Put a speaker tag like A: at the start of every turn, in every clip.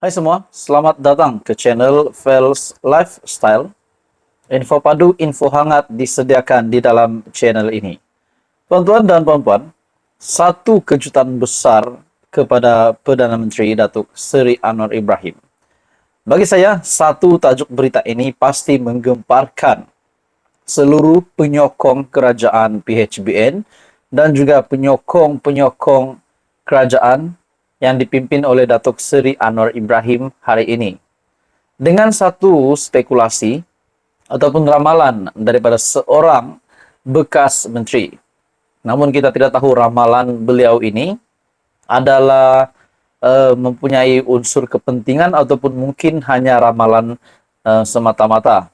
A: Hai semua, selamat datang ke channel Fels Lifestyle. Info padu, info hangat disediakan di dalam channel ini. Tuan-tuan dan puan-puan, satu kejutan besar kepada Perdana Menteri Datuk Seri Anwar Ibrahim. Bagi saya, satu tajuk berita ini pasti menggemparkan seluruh penyokong kerajaan PHBN dan juga penyokong-penyokong kerajaan yang dipimpin oleh Datuk Seri Anwar Ibrahim hari ini. Dengan satu spekulasi ataupun ramalan daripada seorang bekas menteri. Namun kita tidak tahu ramalan beliau ini adalah mempunyai unsur kepentingan ataupun mungkin hanya ramalan semata-mata.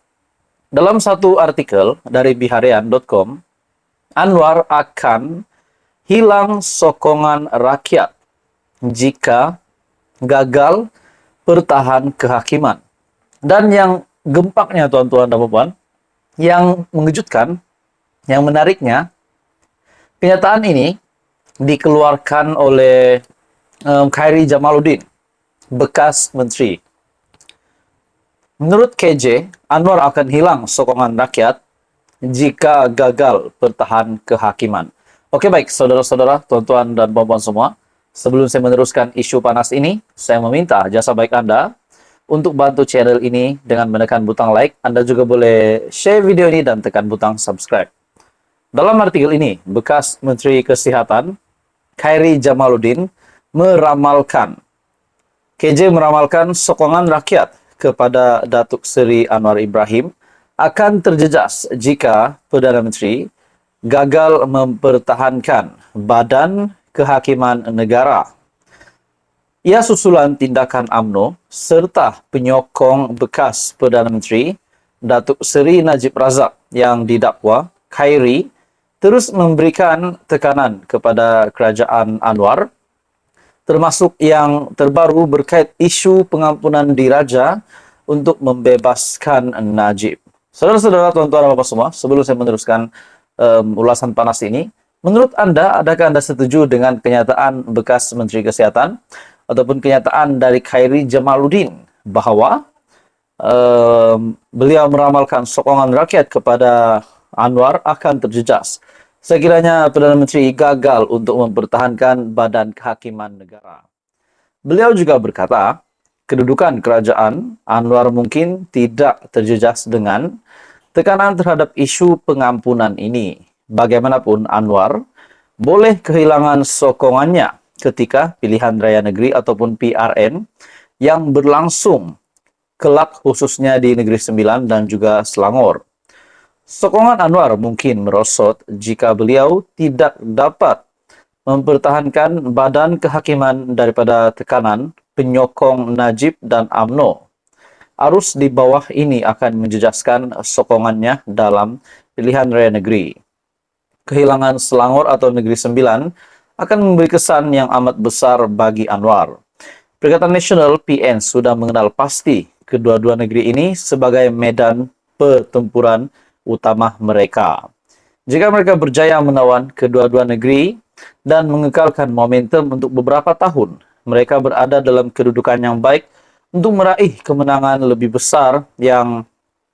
A: Dalam satu artikel dari biharian.com, Anwar akan hilang sokongan rakyat jika gagal pertahan kehakiman. Dan yang gempaknya tuan-tuan dan puan, yang mengejutkan, yang menariknya, kenyataan ini dikeluarkan oleh Khairi Jamaluddin, bekas menteri. Menurut KJ, Anwar akan hilang sokongan rakyat jika gagal pertahan kehakiman. Oke baik, saudara-saudara, tuan-tuan dan puan-puan semua, sebelum saya meneruskan isu panas ini, saya meminta jasa baik Anda untuk bantu channel ini dengan menekan butang like. Anda juga boleh share video ini dan tekan butang subscribe. Dalam artikel ini, bekas Menteri Kesehatan, Khairi Jamaluddin, meramalkan, KJ meramalkan sokongan rakyat kepada Datuk Seri Anwar Ibrahim akan terjejas jika Perdana Menteri gagal mempertahankan Badan Kehakiman Negara. Ia susulan tindakan UMNO serta penyokong bekas Perdana Menteri Datuk Seri Najib Razak yang didakwa Khairi terus memberikan tekanan kepada kerajaan Anwar, termasuk yang terbaru berkait isu pengampunan diraja untuk membebaskan Najib. Saudara-saudara, tuan-tuan dan bapak semua, sebelum saya meneruskan ulasan panas ini, menurut Anda, adakah Anda setuju dengan kenyataan bekas Menteri Kesehatan ataupun kenyataan dari Khairi Jamaluddin bahwa beliau meramalkan sokongan rakyat kepada Anwar akan terjejas sekiranya Perdana Menteri gagal untuk mempertahankan Badan Kehakiman Negara? Beliau juga berkata, kedudukan kerajaan Anwar mungkin tidak terjejas dengan tekanan terhadap isu pengampunan ini. Bagaimanapun Anwar boleh kehilangan sokongannya ketika pilihan raya negeri ataupun PRN yang berlangsung kelak khususnya di Negeri Sembilan dan juga Selangor. Sokongan Anwar mungkin merosot jika beliau tidak dapat mempertahankan Badan Kehakiman daripada tekanan penyokong Najib dan UMNO. Arus di bawah ini akan menjejaskan sokongannya dalam pilihan raya negeri. Kehilangan Selangor atau Negeri Sembilan akan memberi kesan yang amat besar bagi Anwar. Perikatan Nasional PN sudah mengenal pasti kedua-dua negeri ini sebagai medan pertempuran utama mereka. Jika mereka berjaya menawan kedua-dua negeri dan mengekalkan momentum untuk beberapa tahun, mereka berada dalam kedudukan yang baik untuk meraih kemenangan lebih besar yang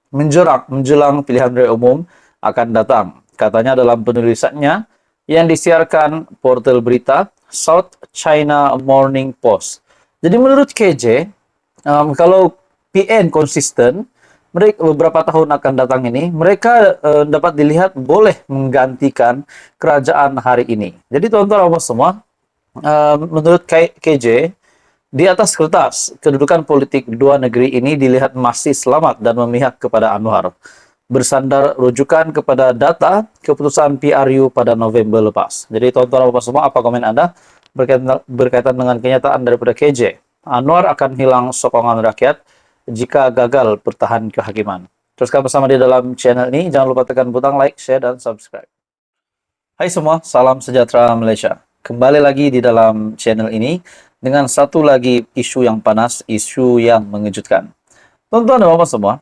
A: menjelang pilihan raya umum akan datang. Katanya dalam penulisannya yang disiarkan portal berita South China Morning Post. Jadi menurut KJ, kalau PN konsisten, mereka beberapa tahun akan datang ini, mereka dapat dilihat boleh menggantikan kerajaan hari ini. Jadi tuan-tuan semua, menurut KJ, di atas kertas, kedudukan politik dua negeri ini dilihat masih selamat dan memihak kepada Anwar. Bersandar rujukan kepada data keputusan PRU pada November lepas. Jadi tuan-tuan semua, apa komen Anda berkaitan dengan kenyataan daripada KJ? Anwar akan hilang sokongan rakyat jika gagal pertahan kehakiman. Teruskan bersama di dalam channel ini. Jangan lupa tekan butang like, share, dan subscribe. Hai semua, salam sejahtera Malaysia. Kembali lagi di dalam channel ini dengan satu lagi isu yang panas, isu yang mengejutkan. Tuan-tuan dan bapak semua,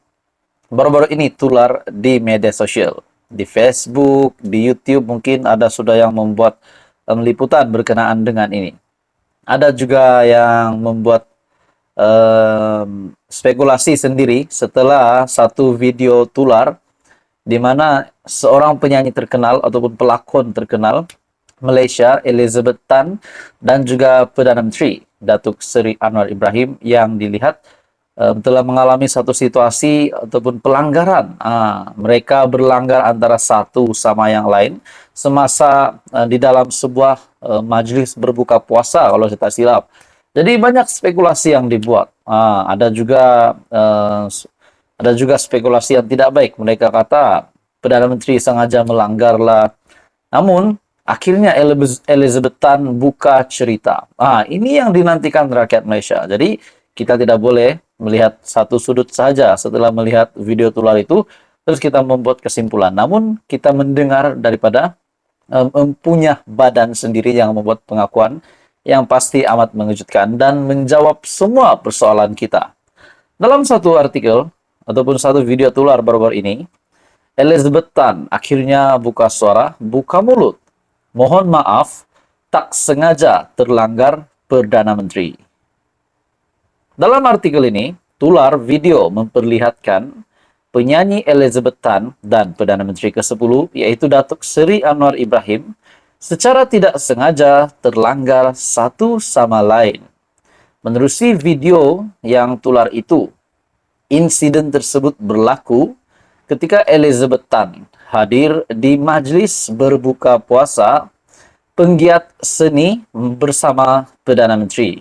A: baru-baru ini tular di media sosial. Di Facebook, di YouTube mungkin ada sudah yang membuat liputan berkenaan dengan ini. Ada juga yang membuat spekulasi sendiri setelah satu video tular di mana seorang penyanyi terkenal ataupun pelakon terkenal Malaysia, Elizabeth Tan, dan juga Perdana Menteri Datuk Seri Anwar Ibrahim yang dilihat telah mengalami satu situasi ataupun pelanggaran. Mereka berlanggar antara satu sama yang lain semasa di dalam sebuah majlis berbuka puasa kalau saya tak silap. Jadi banyak spekulasi yang dibuat. Ada juga spekulasi yang tidak baik. Mereka kata Perdana Menteri sengaja melanggar lah. Namun akhirnya Elizabeth Tan buka cerita. Ini yang dinantikan rakyat Malaysia. Jadi kita tidak boleh melihat satu sudut saja setelah melihat video tular itu, terus kita membuat kesimpulan. Namun kita mendengar daripada punya badan sendiri yang membuat pengakuan yang pasti amat mengejutkan dan menjawab semua persoalan kita. Dalam satu artikel ataupun satu video tular baru-baru ini, Elizabeth Tan akhirnya buka suara, buka mulut. Mohon maaf, tak sengaja terlanggar Perdana Menteri. Dalam artikel ini, tular video memperlihatkan penyanyi Elizabeth Tan dan Perdana Menteri ke-10, yaitu Datuk Seri Anwar Ibrahim, secara tidak sengaja terlanggar satu sama lain. Menerusi video yang tular itu, insiden tersebut berlaku ketika Elizabeth Tan hadir di majlis berbuka puasa penggiat seni bersama Perdana Menteri.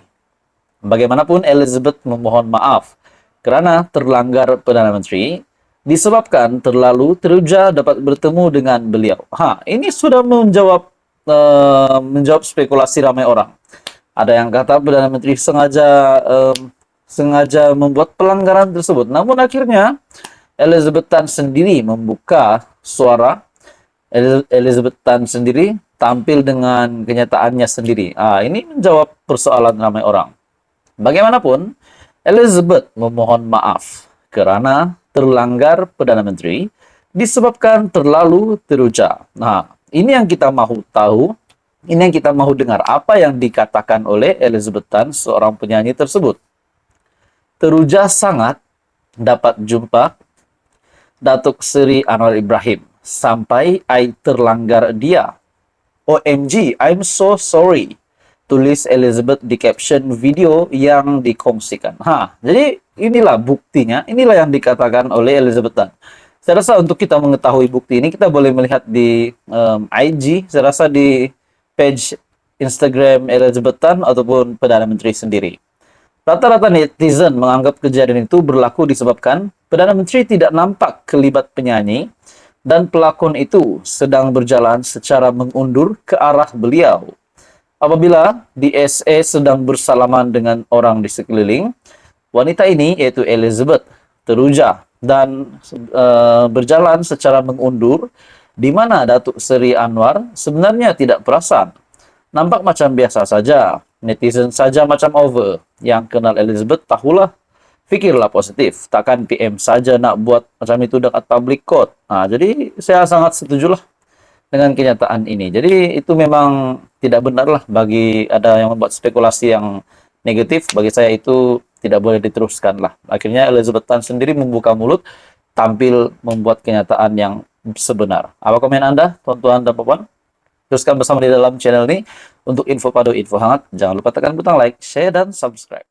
A: Bagaimanapun Elizabeth memohon maaf kerana terlanggar Perdana Menteri disebabkan terlalu teruja dapat bertemu dengan beliau. Ini sudah menjawab spekulasi ramai orang. Ada yang kata Perdana Menteri sengaja membuat pelanggaran tersebut. Namun akhirnya Elizabeth Tan sendiri membuka suara. Elizabeth Tan sendiri tampil dengan kenyataannya sendiri. Ini menjawab persoalan ramai orang. Bagaimanapun, Elizabeth memohon maaf kerana terlanggar Perdana Menteri disebabkan terlalu teruja. Ini yang kita mahu tahu, ini yang kita mahu dengar. Apa yang dikatakan oleh Elizabeth Tan, seorang penyanyi tersebut. Teruja sangat dapat jumpa Datuk Seri Anwar Ibrahim sampai I terlanggar dia. OMG, I'm so sorry. Tulis Elizabeth di caption video yang dikongsikan. Jadi inilah buktinya, inilah yang dikatakan oleh Elizabeth Tan. Saya rasa untuk kita mengetahui bukti ini, kita boleh melihat di IG, saya rasa di page Instagram Elizabeth Tan ataupun Perdana Menteri sendiri. Rata-rata netizen menganggap kejadian itu berlaku disebabkan Perdana Menteri tidak nampak kelibat penyanyi dan pelakon itu sedang berjalan secara mengundur ke arah beliau. Apabila DSA sedang bersalaman dengan orang di sekeliling, wanita ini, yaitu Elizabeth, teruja dan berjalan secara mengundur, di mana Datuk Seri Anwar sebenarnya tidak perasan. Nampak macam biasa saja, netizen saja macam over. Yang kenal Elizabeth tahulah, fikirlah positif. Takkan PM saja nak buat macam itu dekat public court. Jadi saya sangat setujulah dengan kenyataan ini. Jadi itu memang tidak benarlah bagi ada yang membuat spekulasi yang negatif. Bagi saya itu tidak boleh diteruskan lah. Akhirnya Elizabeth Tan sendiri membuka mulut, tampil membuat kenyataan yang sebenar. Apa komen Anda, tuan-tuan dan puan? Teruskan bersama di dalam channel ini. Untuk info padu, info hangat, jangan lupa tekan butang like, share, dan subscribe.